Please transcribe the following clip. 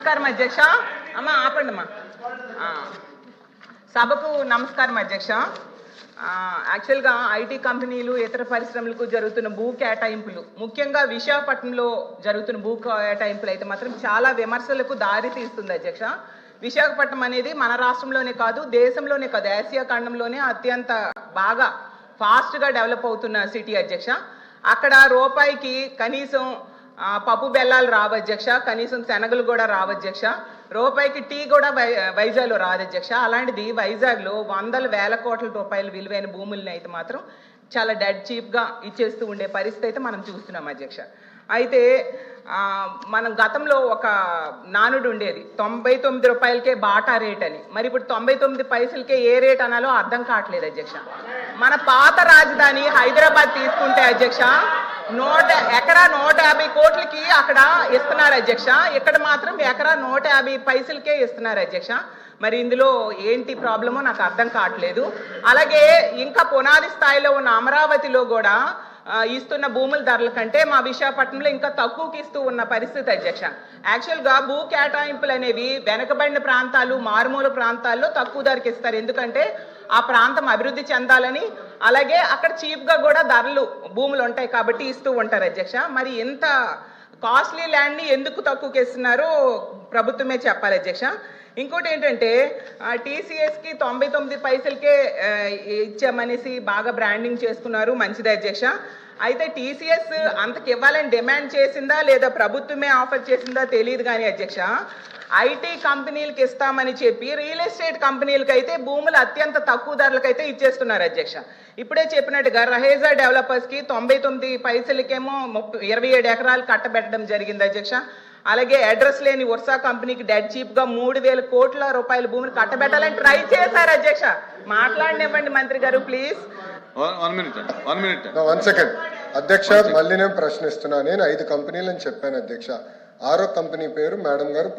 నమస్కారం అధ్యక్ష. అమ్మా ఆపండి అమ్మా. సభకు నమస్కారం అధ్యక్ష. యాక్చువల్గా ఐటీ కంపెనీలు ఇతర పరిశ్రమలకు జరుగుతున్న భూ కేటాయింపులు, ముఖ్యంగా విశాఖపట్నంలో జరుగుతున్న భూ కేటాయింపులు అయితే మాత్రం చాలా విమర్శలకు దారి తీస్తుంది అధ్యక్ష. విశాఖపట్నం అనేది మన రాష్ట్రంలోనే కాదు, దేశంలోనే కాదు, ఆసియా ఖండంలోనే అత్యంత బాగా ఫాస్ట్గా డెవలప్ అవుతున్న సిటీ అధ్యక్ష. అక్కడ రూపాయికి కనీసం పప్పు బెల్లాలు రావు అధ్యక్ష, కనీసం శనగలు కూడా రావు అధ్యక్ష, రూపాయికి టీ కూడా వైజాగ్లో రాదు అధ్యక్ష. అలాంటిది వైజాగ్లో వందల వేల కోట్ల రూపాయల విలువైన భూముల్ని అయితే మాత్రం చాలా డెడ్ చీప్గా ఇచ్చేస్తూ ఉండే పరిస్థితి అయితే మనం చూస్తున్నాం అధ్యక్ష. అయితే మనం గతంలో ఒక నానుడు ఉండేది, 99 రూపాయలకే బాటా రేట్ అని. మరి ఇప్పుడు 99 పైసలకే ఏ రేట్ అనాలో అర్థం కావట్లేదు అధ్యక్ష. మన పాత రాజధాని హైదరాబాద్ తీసుకుంటే అధ్యక్ష, ఎకరా 150 కోట్లకి అక్కడ ఇస్తున్నారు అధ్యక్ష, ఇక్కడ మాత్రం ఎకరా 150 పైసలకే ఇస్తున్నారు అధ్యక్ష. మరి ఇందులో ఏంటి ప్రాబ్లమో నాకు అర్థం కావట్లేదు. అలాగే ఇంకా పునాది స్థాయిలో ఉన్న అమరావతిలో కూడా ఇస్తున్న భూముల ధరల కంటే మా విశాఖపట్నంలో ఇంకా తక్కువకి ఇస్తూ ఉన్న పరిస్థితి అధ్యక్ష. యాక్చువల్గా భూ కేటాయింపులు అనేవి వెనకబడిన ప్రాంతాలు, మారుమూల ప్రాంతాల్లో తక్కువ ధరకి ఇస్తారు, ఎందుకంటే ఆ ప్రాంతం అభివృద్ధి చెందాలని, అలాగే అక్కడ చీప్గా కూడా ధరలు భూములు ఉంటాయి కాబట్టి ఇస్తూ ఉంటారు అధ్యక్ష. మరి ఇంత కాస్ట్లీ ల్యాండ్ని ఎందుకు తక్కువకి ఇస్తున్నారో ప్రభుత్వమే చెప్పాలి అధ్యక్ష. ఇంకోటి ఏంటంటే టీసీఎస్కి 99 పైసలకే ఇచ్చామనేసి బాగా బ్రాండింగ్ చేసుకున్నారు, మంచిదే అధ్యక్ష. అయితే టీసీఎస్ అంతకి ఇవ్వాలని డిమాండ్ చేసిందా లేదా ప్రభుత్వమే ఆఫర్ చేసిందా తెలియదు కానీ అధ్యక్ష, ఐటీ కంపెనీలకు ఇస్తామని చెప్పి రియల్ ఎస్టేట్ కంపెనీలకు అయితే భూములు అత్యంత తక్కువ ధరలకైతే ఇచ్చేస్తున్నారు అధ్యక్ష. ఇప్పుడే చెప్పినట్టుగా రహేజా డెవలపర్స్కి 99 పైసలకేమో 27 ఎకరాలు కట్టబెట్టడం జరిగింది అధ్యక్ష. అలాగే అడ్రస్ లేని వర్సా కంపెనీకి డెడ్ చీప్గా 3,000 కోట్ల రూపాయల భూమిని కట్టబెట్టాలని ట్రై చేశారు అధ్యక్ష. మాట్లాడనివ్వండి మంత్రి గారు ప్లీజ్. వన్ సెకండ్ అధ్యక్ష, మళ్ళీ నేను ప్రశ్నిస్తున్నా. నేను 5 కంపెనీలని చెప్పాను అధ్యక్ష. 6వ కంపెనీ పేరు మేడం గారు